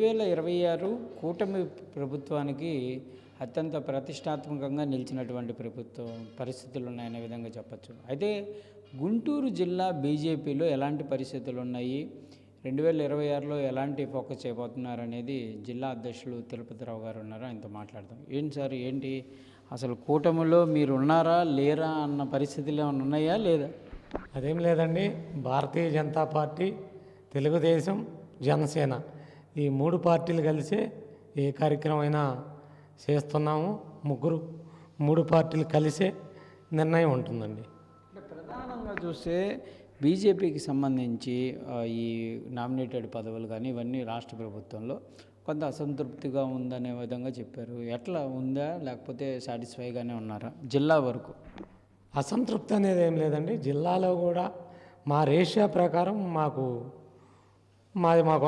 2026 కూటమి ప్రభుత్వానికి అత్యంత ప్రతిష్టాత్మకంగా నిలిచినటువంటి పరిస్థితులు ఉన్నాయనే విధంగా చెప్పచ్చు. అయితే గుంటూరు జిల్లా బీజేపీలో ఎలాంటి పరిస్థితులు ఉన్నాయి, 2026లో ఎలాంటి ఫోకస్ చేయబోతున్నారు అనేది జిల్లా అధ్యక్షులు తిరుపతిరావు గారు ఉన్నారు, ఆయనతో మాట్లాడదాం. ఏంటి సార్, ఏంటి అసలు కూటమిలో మీరు ఉన్నారా లేరా అన్న పరిస్థితులు ఏమైనా ఉన్నాయా లేదా? అదేం లేదండి. భారతీయ జనతా పార్టీ, తెలుగుదేశం, జనసేన ఈ మూడు పార్టీలు కలిసే ఏ కార్యక్రమం అయినా చేస్తున్నాము. మూడు పార్టీలు కలిసే నిర్ణయం ఉంటుందండి. ప్రధానంగా చూస్తే బీజేపీకి సంబంధించి ఈ నామినేటెడ్ పదవులు కానీ ఇవన్నీ రాష్ట్ర ప్రభుత్వంలో కొంత అసంతృప్తిగా ఉందనే విధంగా చెప్పారు. ఎట్లా ఉందా, లేకపోతే సాటిస్ఫైగానే ఉన్నారా జిల్లా వరకు? అసంతృప్తి అనేది ఏం లేదండి. జిల్లాలో కూడా మా రేషియో ప్రకారం మాకు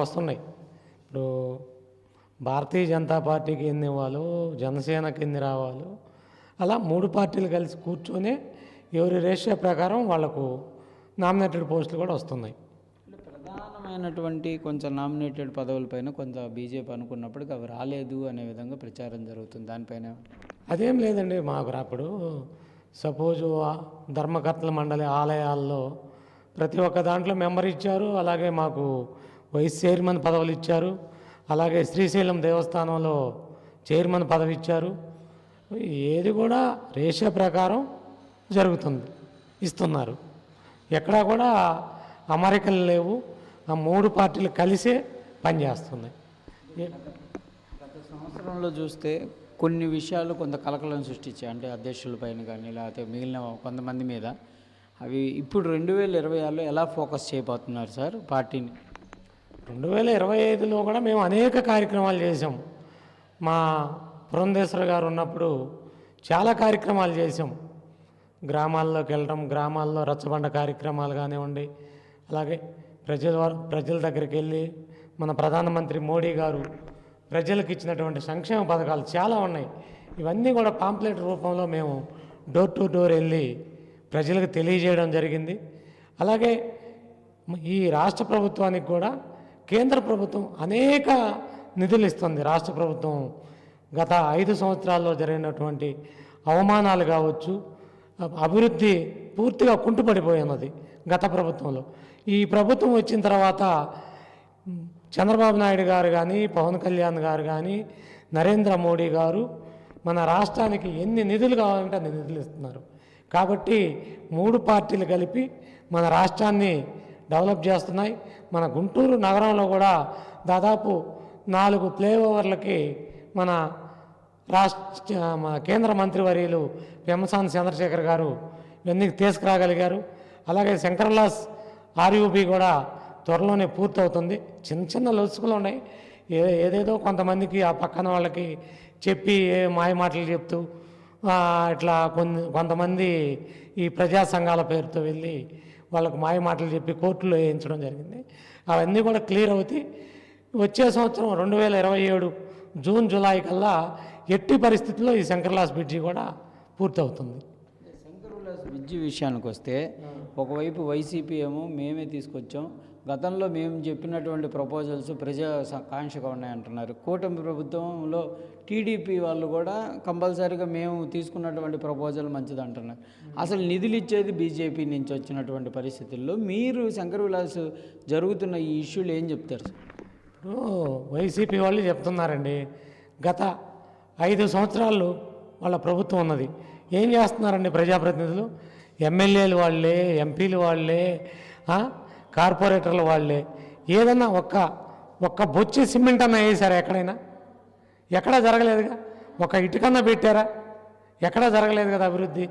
వస్తున్నాయి. ఇప్పుడు భారతీయ జనతా పార్టీకి ఎన్ని ఇవ్వాలో, జనసేనకి ఎన్ని రావాలో, అలా మూడు పార్టీలు కలిసి కూర్చొని ఎవరి రేషియో ప్రకారం వాళ్లకు నామినేటెడ్ పోస్టులు కూడా వస్తున్నాయి. ప్రధానమైనటువంటి కొంచెం నామినేటెడ్ పదవులపైన కొంత బీజేపీ అనుకున్నప్పటికీ అవి రాలేదు అనే విధంగా ప్రచారం జరుగుతుంది. దానిపైన అదేం లేదండి. మాకు అప్పుడు సపోజు ధర్మకర్తల మండలి ఆలయాల్లో ప్రతి ఒక్క దాంట్లో మెంబర్ ఇచ్చారు. అలాగే మాకు వైస్ చైర్మన్ పదవులు ఇచ్చారు. అలాగే శ్రీశైలం దేవస్థానంలో చైర్మన్ పదవి ఇచ్చారు. ఏది కూడా రేషియో ప్రకారం జరుగుతుంది, ఇస్తున్నారు. ఎక్కడా కూడా అమరికలు లేవు. ఆ మూడు పార్టీలు కలిసే పనిచేస్తున్నాయి. గత సంవత్సరంలో చూస్తే కొన్ని విషయాలు కొంత కలకలం సృష్టించాయి. అంటే అధ్యక్షుల పైన కానీ లేకపోతే మిగిలిన కొంతమంది మీద. అవి ఇప్పుడు 2026లో ఎలా ఫోకస్ చేయబోతున్నారు సార్ పార్టీని? 2025లో కూడా మేము అనేక కార్యక్రమాలు చేసాం. మా పురంధేశ్వర గారు ఉన్నప్పుడు చాలా కార్యక్రమాలు చేసాం. గ్రామాల్లోకి వెళ్ళడం, గ్రామాల్లో రచ్చబండ కార్యక్రమాలు కానివ్వండి, అలాగే ప్రజల దగ్గరికి వెళ్ళి మన ప్రధానమంత్రి మోడీ గారు ప్రజలకు ఇచ్చినటువంటి సంక్షేమ పథకాలు చాలా ఉన్నాయి. ఇవన్నీ కూడా పాంప్లెట్ రూపంలో మేము డోర్ టు డోర్ వెళ్ళి ప్రజలకు తెలియజేయడం జరిగింది. అలాగే ఈ రాష్ట్ర ప్రభుత్వానికి కూడా కేంద్ర ప్రభుత్వం అనేక నిధులు ఇస్తుంది. రాష్ట్ర ప్రభుత్వం గత 5 సంవత్సరాల్లో జరిగినటువంటి అవమానాలు కావచ్చు, అభివృద్ధి పూర్తిగా కుంటుపడిపోయినది గత ప్రభుత్వంలో. ఈ ప్రభుత్వం వచ్చిన తర్వాత చంద్రబాబు నాయుడు గారు కానీ, పవన్ కళ్యాణ్ గారు కానీ, నరేంద్ర మోడీ గారు మన రాష్ట్రానికి ఎన్ని నిధులు కావాలంటే అన్ని నిధులు ఇస్తున్నారు. కాబట్టి మూడు పార్టీలు కలిపి మన రాష్ట్రాన్ని డెవలప్ చేస్తున్నాయి. మన గుంటూరు నగరంలో కూడా దాదాపు 4 ఫ్లైఓవర్లకి మన కేంద్ర మంత్రివర్యులు పెమ్మసాని చంద్రశేఖర్ గారు ఇవన్నీ తీసుకురాగలిగారు. అలాగే శంకర్లాస్ ఆర్యూబీ కూడా త్వరలోనే పూర్తవుతుంది. చిన్న చిన్న లొసుకులు ఉన్నాయి. ఏదేదో కొంతమందికి ఆ పక్కన వాళ్ళకి చెప్పి మాయ మాటలు చెప్తూ ఇట్లా కొంతమంది ఈ ప్రజా సంఘాల పేరుతో వెళ్ళి వాళ్ళకు మాయ మాటలు చెప్పి కోర్టులో వేయించడం జరిగింది. అవన్నీ కూడా క్లియర్ అవుతాయి. వచ్చే సంవత్సరం 2027 జూన్ జూలై కల్లా ఎట్టి పరిస్థితుల్లో ఈ శంకర్లాస్ బ్రిడ్జి కూడా పూర్తవుతుంది. శంకర్లాస్ బ్రిడ్జి విషయానికి వస్తే ఒకవైపు వైసీపీ ఏమో మేమే తీసుకొచ్చాం, గతంలో మేము చెప్పినటువంటి ప్రపోజల్స్ ప్రజా కాంక్షగా ఉన్నాయంటున్నారు. కూటమి ప్రభుత్వంలో టీడీపీ వాళ్ళు కూడా కంపల్సరీగా మేము తీసుకున్నటువంటి ప్రపోజల్ మంచిది అంటున్నారు. అసలు నిధులు ఇచ్చేది బీజేపీ నుంచి వచ్చినటువంటి పరిస్థితుల్లో మీరు శంకర్ విలాస్ జరుగుతున్న ఈ ఇష్యూలు ఏం చెప్తారు? ఇప్పుడు వైసీపీ వాళ్ళు చెప్తున్నారండి, గత 5 సంవత్సరాలు వాళ్ళ ప్రభుత్వం ఉన్నది. ఏం చేస్తున్నారండి ప్రజాప్రతినిధులు? ఎమ్మెల్యేలు వాళ్ళే, ఎంపీలు వాళ్ళే, కార్పొరేటర్లు వాళ్ళే. ఏదన్నా ఒక్క బొచ్చి సిమెంట్ అన్నా వేసారా? ఎక్కడా జరగలేదుగా. ఒక ఇటుకన్నా పెట్టారా? ఎక్కడా జరగలేదు కదా అభివృద్ధి.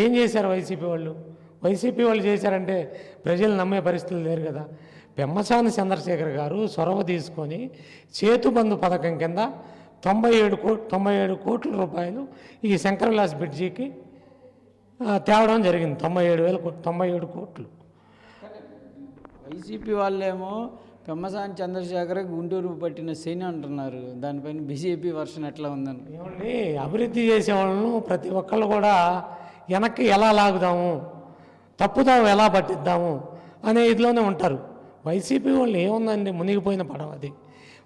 ఏం చేశారు వైసీపీ వాళ్ళు? వైసీపీ వాళ్ళు చేశారంటే ప్రజలు నమ్మే పరిస్థితులు లేరు కదా. పెమ్మసాని చంద్రశేఖర్ గారు చొరవ తీసుకొని చేతుబంధు పథకం కింద 97 కోట్ల రూపాయలు ఈ శంకర్ విలాస్ బ్రిడ్జికి తేవడం జరిగింది. 97 కోట్లు. వైసీపీ వాళ్ళేమో పెమ్మసాని చంద్రశేఖర్ గుంటూరు పట్టిన శని అంటున్నారు. దానిపైన బీజేపీ వర్షన్ ఎట్లా ఉందని? ఏమండి, అభివృద్ధి చేసే వాళ్ళను ప్రతి ఒక్కళ్ళు కూడా వెనక్కి ఎలా లాగుదాము, తప్పుదాము ఎలా పట్టిద్దాము అనే ఇదిలోనే ఉంటారు. వైసీపీ వాళ్ళు ఏముందండి, మునిగిపోయిన పడవ అది.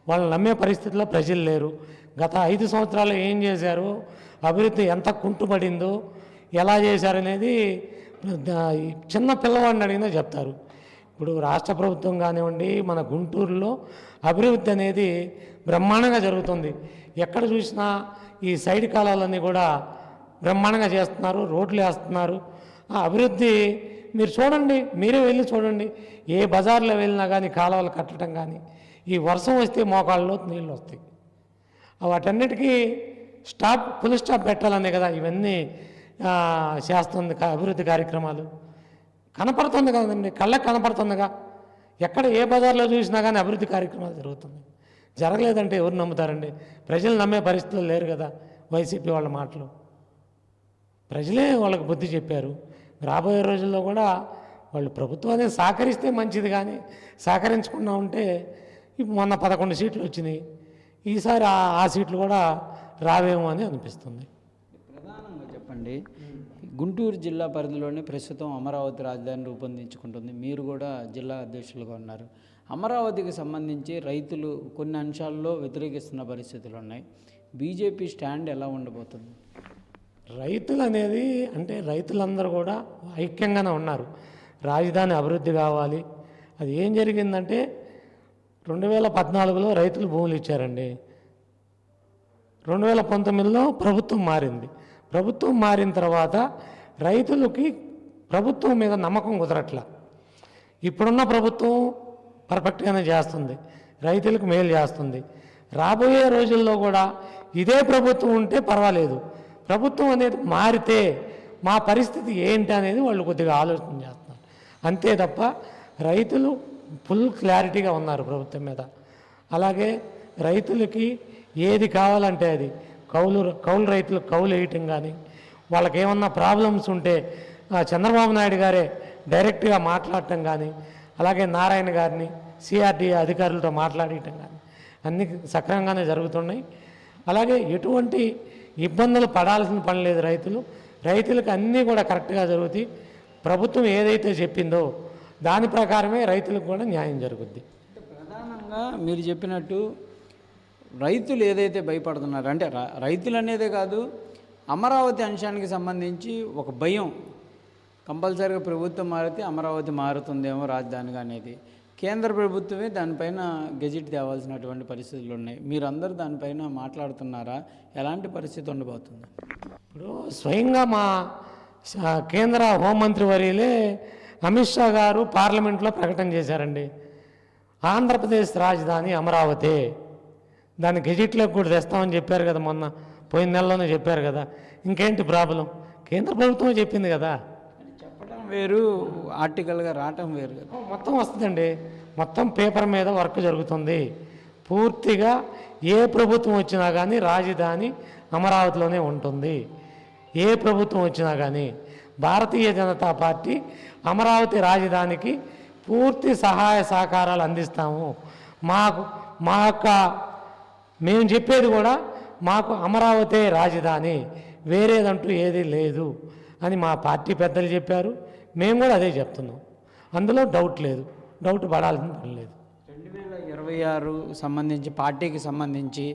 వాళ్ళని నమ్మే పరిస్థితిలో ప్రజలు లేరు. గత 5 సంవత్సరాలు ఏం చేశారు, అభివృద్ధి ఎంత కుంటుపడిందో, ఎలా చేశారనేది చిన్న పిల్లవాడిని అడిగినా చెప్తారు. ఇప్పుడు రాష్ట్ర ప్రభుత్వం కానివ్వండి, మన గుంటూరులో అభివృద్ధి అనేది బ్రహ్మాండంగా జరుగుతుంది. ఎక్కడ చూసినా ఈ సైడ్ కాలాలన్నీ కూడా బ్రహ్మాండంగా చేస్తున్నారు, రోడ్లు వేస్తున్నారు. ఆ అభివృద్ధి మీరు చూడండి, మీరే వెళ్ళి చూడండి. ఏ బజార్లో వెళ్ళినా కానీ కాలువలు కట్టడం కానీ, ఈ వర్షం వస్తే మోకాళ్ళలో నీళ్ళు వస్తాయి. వాటన్నిటికీ ఫుల్ స్టాప్ పెట్టాలనే కదా ఇవన్నీ చేస్తుంది అభివృద్ధి కార్యక్రమాలు. కనపడుతుంది కదండి, కళ్ళకి కనపడుతుందిగా. ఎక్కడ ఏ బజార్లో చూసినా కానీ అభివృద్ధి కార్యక్రమాలు జరుగుతున్నాయి. జరగలేదంటే ఎవరు నమ్ముతారండి? ప్రజలు నమ్మే పరిస్థితులు లేరు కదా వైసీపీ వాళ్ళ మాటలు. ప్రజలే వాళ్ళకి బుద్ధి చెప్పారు. రాబోయే రోజుల్లో కూడా వాళ్ళు ప్రభుత్వాన్ని సహకరిస్తే మంచిది, కానీ సహకరించకుండా ఉంటే మొన్న 11 సీట్లు వచ్చినాయి, ఈసారి ఆ సీట్లు కూడా రావేమో అని అనిపిస్తుంది. ప్రధానంగా చెప్పండి, గుంటూరు జిల్లా పరిధిలోనే ప్రస్తుతం అమరావతి రాజధాని రూపొందించుకుంటుంది. మీరు కూడా జిల్లా అధ్యక్షులుగా ఉన్నారు. అమరావతికి సంబంధించి రైతులు కొన్ని అంశాల్లో వ్యతిరేకిస్తున్న పరిస్థితులు ఉన్నాయి. బీజేపీ స్టాండ్ ఎలా ఉండబోతుంది? రైతులు అనేది అంటే రైతులందరూ కూడా ఐక్యంగానే ఉన్నారు. రాజధాని అభివృద్ధి కావాలి. అది ఏం జరిగిందంటే 2014లో రైతులు భూములు ఇచ్చారండి. 2019లో ప్రభుత్వం మారింది. ప్రభుత్వం మారిన తర్వాత రైతులకి ప్రభుత్వం మీద నమ్మకం కుదరట్లా. ఇప్పుడున్న ప్రభుత్వం పర్ఫెక్ట్గానే చేస్తుంది, రైతులకు మేలు చేస్తుంది. రాబోయే రోజుల్లో కూడా ఇదే ప్రభుత్వం ఉంటే పర్వాలేదు. ప్రభుత్వం అనేది మారితే మా పరిస్థితి ఏంటి అనేది వాళ్ళు కొద్దిగా ఆలోచన చేస్తున్నారు. అంతే తప్ప రైతులు ఫుల్ క్లారిటీగా ఉన్నారు ప్రభుత్వం మీద. అలాగే రైతులకి ఏది కావాలంటే అది కౌలు రైతులు కౌలు వేయటం కానీ, వాళ్ళకి ఏమన్నా ప్రాబ్లమ్స్ ఉంటే చంద్రబాబు నాయుడు గారే డైరెక్ట్గా మాట్లాడటం కానీ, అలాగే నారాయణ గారిని సిఆర్డీఏ అధికారులతో మాట్లాడటం కానీ అన్నీ సక్రమంగానే జరుగుతున్నాయి. అలాగే ఎటువంటి ఇబ్బందులు పడాల్సిన పని లేదు. రైతులకు అన్నీ కూడా కరెక్ట్గా జరుగుతాయి. ప్రభుత్వం ఏదైతే చెప్పిందో దాని ప్రకారమే రైతులకు కూడా న్యాయం జరుగుద్ది. ప్రధానంగా మీరు చెప్పినట్టు రైతులు ఏదైతే భయపడుతున్నారో, అంటే రైతులు అనేదే కాదు, అమరావతి అంశానికి సంబంధించి ఒక భయం, కంపల్సరీగా ప్రభుత్వం మారితే అమరావతి మారుతుందేమో రాజధానిగా అనేది. కేంద్ర ప్రభుత్వమే దానిపైన గెజిట్ తేవాల్సినటువంటి పరిస్థితులు ఉన్నాయి. మీరందరూ దానిపైన మాట్లాడుతున్నారా? ఎలాంటి పరిస్థితి ఉండబోతుంది? ఇప్పుడు స్వయంగా మా కేంద్ర హోంమంత్రి వర్యులే అమిత్ షా గారు పార్లమెంట్లో ప్రకటన చేశారండి. ఆంధ్రప్రదేశ్ రాజధాని అమరావతి, దాన్ని గెజిట్లోకి కూడా తెస్తామని చెప్పారు కదా, మొన్న పోయిన నెలలోనే చెప్పారు కదా. ఇంకేంటి ప్రాబ్లం? కేంద్ర ప్రభుత్వమే చెప్పింది కదా. చెప్పడం వేరు, ఆర్టికల్గా రావటం వేరు కదా. మొత్తం వస్తుందండి, మొత్తం పేపర్ మీద వర్క్ జరుగుతుంది. పూర్తిగా ఏ ప్రభుత్వం వచ్చినా కానీ రాజధాని అమరావతిలోనే ఉంటుంది. ఏ ప్రభుత్వం వచ్చినా కానీ భారతీయ జనతా పార్టీ అమరావతి రాజధానికి పూర్తి సహాయ సహకారాలు అందిస్తాము. మా యొక్క మేము చెప్పేది కూడా మాకు అమరావతి రాజధాని, వేరేదంటూ ఏదీ లేదు అని మా పార్టీ పెద్దలు చెప్పారు. మేము కూడా అదే చెప్తున్నాం. అందులో డౌట్ లేదు, డౌట్ పడాల్సిన పని లేదు. 2026 సంబంధించి పార్టీకి సంబంధించి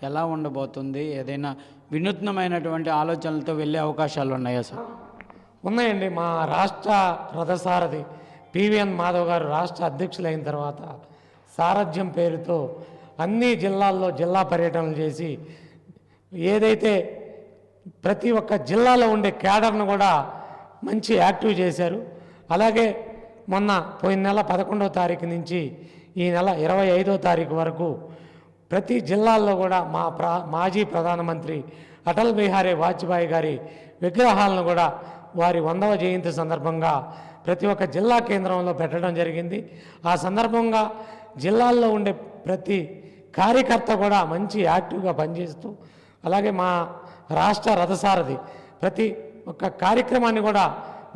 ఎలా ఉండబోతుంది? ఏదైనా వినూత్నమైనటువంటి ఆలోచనలతో వెళ్ళే అవకాశాలు ఉన్నాయా సార్? ఉన్నాయండి. మా రాష్ట్ర రథసారథి పివిఎన్ మాధవ్ గారు రాష్ట్ర అధ్యక్షులైన తర్వాత సారథ్యం పేరుతో అన్ని జిల్లాల్లో జిల్లా పర్యటనలు చేసి ఏదైతే ప్రతి ఒక్క జిల్లాలో ఉండే క్యాడర్ను కూడా మంచి యాక్టివ్ చేశారు. అలాగే మొన్న పోయిన నెల 11వ తారీఖు నుంచి ఈ నెల 25వ తారీఖు వరకు ప్రతి జిల్లాల్లో కూడా మాజీ ప్రధానమంత్రి అటల్ బిహారీ వాజ్పేయి గారి విగ్రహాలను కూడా వారి 100వ జయంతి సందర్భంగా ప్రతి ఒక్క జిల్లా కేంద్రంలో పెట్టడం జరిగింది. ఆ సందర్భంగా జిల్లాల్లో ఉండే ప్రతి కార్యకర్త కూడా మంచి యాక్టివ్గా పనిచేస్తూ, అలాగే మా రాష్ట్ర రథసారథి ప్రతి ఒక్క కార్యక్రమాన్ని కూడా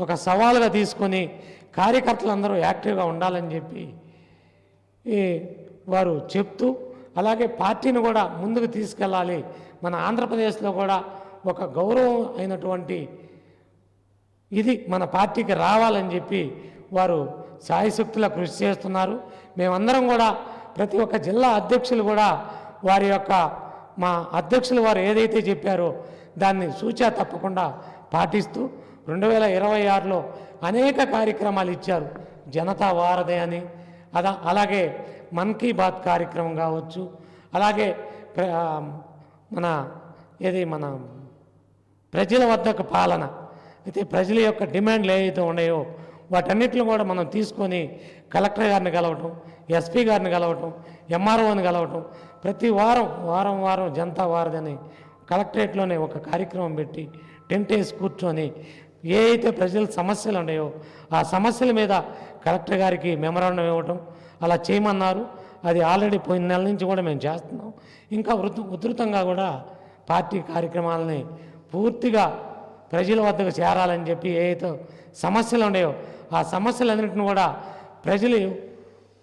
ఒక సవాలుగా తీసుకొని కార్యకర్తలందరూ యాక్టివ్గా ఉండాలని చెప్పి వారు చెప్తూ, అలాగే పార్టీని కూడా ముందుకు తీసుకెళ్ళాలి, మన ఆంధ్రప్రదేశ్లో కూడా ఒక గౌరవం అయినటువంటి ఇది మన పార్టీకి రావాలని చెప్పి వారు శాయశక్తులా కృషి చేస్తున్నారు. మేమందరం కూడా ప్రతి ఒక్క జిల్లా అధ్యక్షులు కూడా వారి యొక్క మా అధ్యక్షులు వారు ఏదైతే చెప్పారో దాన్ని సూచా తప్పకుండా పాటిస్తూ 2026లో అనేక కార్యక్రమాలు ఇచ్చారు. జనతా వారధి అని అలాగే మన్ కీ బాత్ కార్యక్రమం కావచ్చు, అలాగే మన ప్రజల వద్దకు పాలన అయితే ప్రజల యొక్క డిమాండ్లు ఏవైతే ఉన్నాయో వాటన్నిటిని కూడా మనం తీసుకొని కలెక్టర్ గారిని కలవటం, ఎస్పీ గారిని కలవటం, ఎంఆర్ఓని కలవటం, ప్రతి వారం జనతా వారధి అని కలెక్టరేట్లోనే ఒక కార్యక్రమం పెట్టి టెంట్ వేసి కూర్చొని ఏ అయితే ప్రజల సమస్యలు ఉన్నాయో ఆ సమస్యల మీద కలెక్టర్ గారికి మెమరాండం ఇవ్వటం అలా చేయమన్నారు. అది ఆల్రెడీ పోయిన నెల నుంచి కూడా మేము చేస్తున్నాం. ఇంకా ఉధృతంగా కూడా పార్టీ కార్యక్రమాలని పూర్తిగా ప్రజల వద్దకు చేరాలని చెప్పి ఏదైతే సమస్యలు ఉన్నాయో ఆ సమస్యలన్నింటిని కూడా ప్రజలు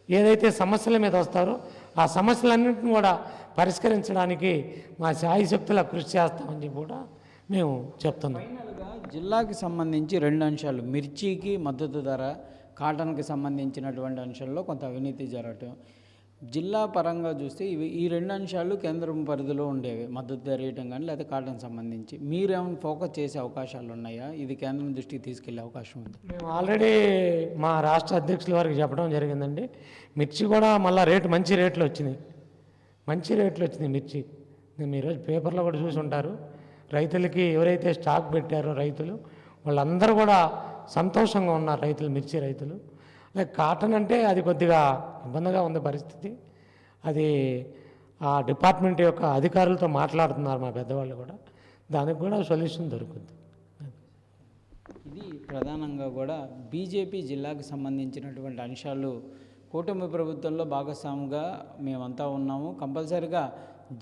ఏదైతే సమస్యల మీద వస్తారో ఆ సమస్యలన్నింటిని కూడా పరిష్కరించడానికి మా శాయశక్తులా కృషి చేస్తామని చెప్పి కూడా మేము చెప్తున్నాం. ఫైనల్గా జిల్లాకి సంబంధించి 2 అంశాలు, మిర్చికి మద్దతు ధర, కాటన్కి సంబంధించినటువంటి అంశాల్లో కొంత అవినీతి జరగటం, జిల్లా పరంగా చూస్తే ఈ 2 అంశాలు కేంద్రం పరిధిలో ఉండేవి, మద్దతు ధర ఇవ్వటం కానీ లేదా కాటన్ సంబంధించి మీరేమైనా ఫోకస్ చేసే అవకాశాలు ఉన్నాయా? ఇది కేంద్రం దృష్టికి తీసుకెళ్లే అవకాశం ఉంది? మేము ఆల్రెడీ మా రాష్ట్ర అధ్యక్షుల వారికి చెప్పడం జరిగిందండి. మిర్చి కూడా మళ్ళీ మంచి రేట్లు వచ్చినాయి మిర్చి. మీరు ఈరోజు పేపర్లో కూడా చూసి ఉంటారు. రైతులకి ఎవరైతే స్టాక్ పెట్టారో రైతులు వాళ్ళందరూ కూడా సంతోషంగా ఉన్నారు. మిర్చి రైతులు. లైక్ కాటన్ అంటే అది కొద్దిగా ఇబ్బందిగా ఉంది పరిస్థితి. అది ఆ డిపార్ట్మెంట్ యొక్క అధికారులతో మాట్లాడుతున్నారు మా పెద్దవాళ్ళు కూడా, దానికి కూడా సొల్యూషన్ దొరుకుతుంది. ఇది ప్రధానంగా కూడా బీజేపీ జిల్లాకు సంబంధించినటువంటి అంశాలు. కూటమి ప్రభుత్వంలో భాగస్వామిగా మేమంతా ఉన్నాము. కంపల్సరిగా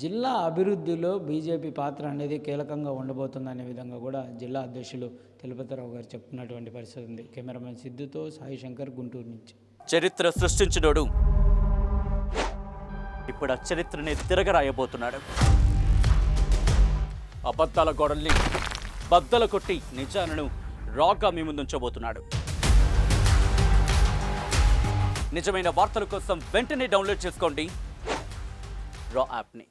జిల్లా అభివృద్ధిలో బీజేపీ పాత్ర అనేది కీలకంగా ఉండబోతుందనే విధంగా కూడా జిల్లా అధ్యక్షులు తిరుపతిరావు గారు చెప్తున్నటువంటి పరిస్థితి ఉంది. కెమెరామెన్ సిద్ధుతో సాయి శంకర్, గుంటూరు నుంచి. చరిత్ర సృష్టించినోడు ఇప్పుడు ఆ చరిత్రని తిరగరాయబోతున్నాడు. అబద్ధాల గోడల్ని బద్దలు కొట్టి నిజాలను రాగా మీ ముందుంచబోతున్నాడు. నిజమైన వార్తల కోసం వెంటనే డౌన్లోడ్ చేసుకోండి రా యాప్ని.